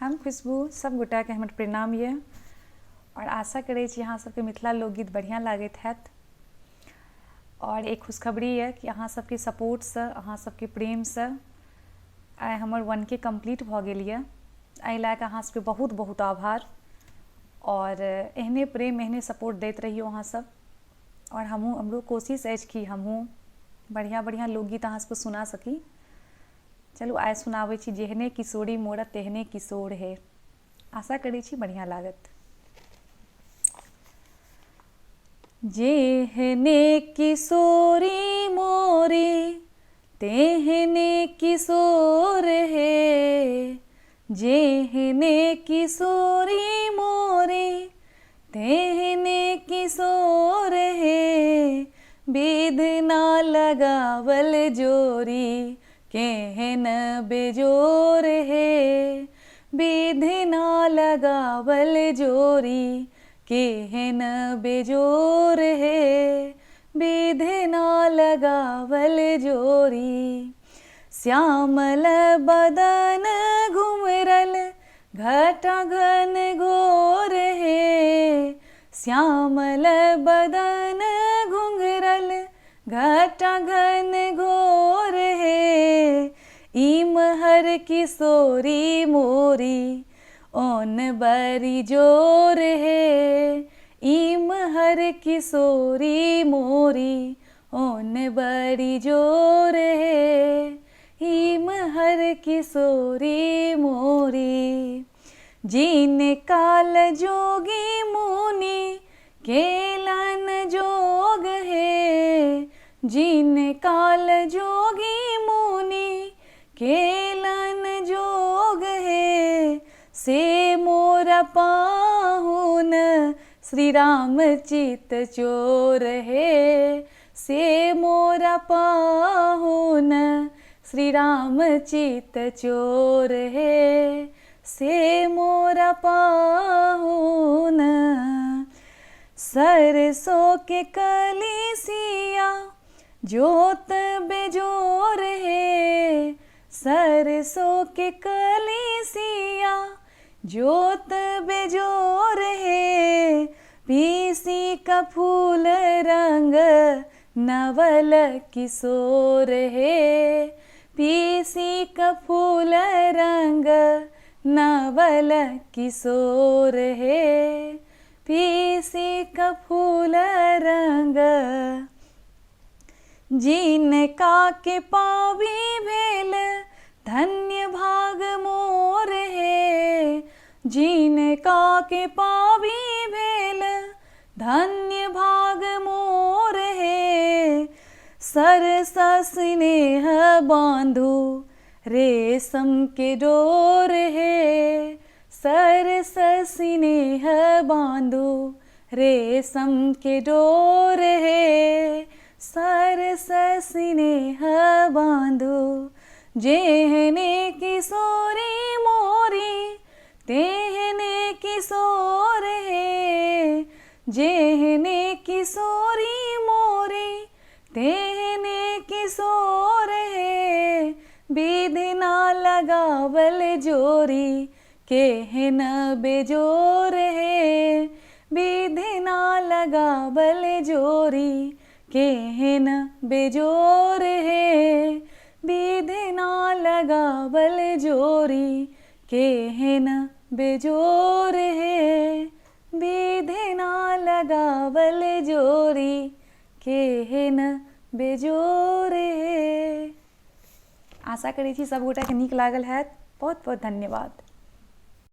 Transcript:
हम खुशबू सब गोटा के हमर प्रणाम ये और आशा करै छी अहाँ सबके मिथिला लोकगीत बढ़िया लागैत हैत। और एक खुशखबरी है कि अहाँ सबके सपोर्ट से, अहाँ सबके प्रेम से आइ हमर 1K कंप्लीट भ गेल ये। एहि लए कऽ अहाँ सबके बहुत बहुत आभार और एहने प्रेम एहने सपोर्ट दैत रहियो अहाँ सब। और हमरो कोशिश अछि कि हमहूँ बढ़िया बढ़िया लोकगीत अहाँ सबके सुना सकी। चलू आइ सुनाबै छी जेहने किशोरी मोर तेहने किशोर है। आशा करै छी बढ़िया लागत। जेहने किशोरी मोरे तेहने किशोर है, जेहने किशोरी मोरे तेहने किशोर है, विधना लगावल जोरी केहन बेजोर है, विधना लगावल जोरी केहन बेजोर है, विधना लगावल जोरी। श्यामल बदन घुमरल घटा घन घोर है, श्यामल बदन घुंघरल घटा घन घोर है, इमहर किशोरी मोरी ओन बरी जोर है, इमहर किशोरी मोरी ओन बरी जोर है, इमहर किशोरी मोरी। जिन काल जोगी मुनि केलन जोग है, जिन काल जोगी मुनि केलन जोग है, से मोर पाहुन श्री राम चित चोर है, से मोर पाहुन श्री राम चित चोर है, से मोर पाहुन। सरसों के कलिसिया जोत बेजोर है, सरसों के कलिसिया जोत बेजोर है, पीसी का फूल रंग नवल किशोर है, पीसी का फूल रंग नवल किशोर है, पीसी का फूल रंग। जिनका के पावी भेल धन्य भाग मोर है, जिनका के पावी भेल धन्य भाग मोर है, सरस स्नेह बांधु रेशम के डोर है, सरस स्नेह बांधु रेशम के डोर है, सरस स्नेह बांधु। जेहने किशोरी मोरी तेहने किशोर है, जेहने किशोरी मोरी तेहने किशोर है, विधना लगावल जोरी केहन बेजोर है, विधना लगावल जोरी केहन बेजोर है, विधना लगावल जोरी केहन बेजोर है, विधना लगावल जोरी केहन बेजोर है। आशा करै छी सब गोटा के नीक लागल हैत। बहुत बहुत धन्यवाद।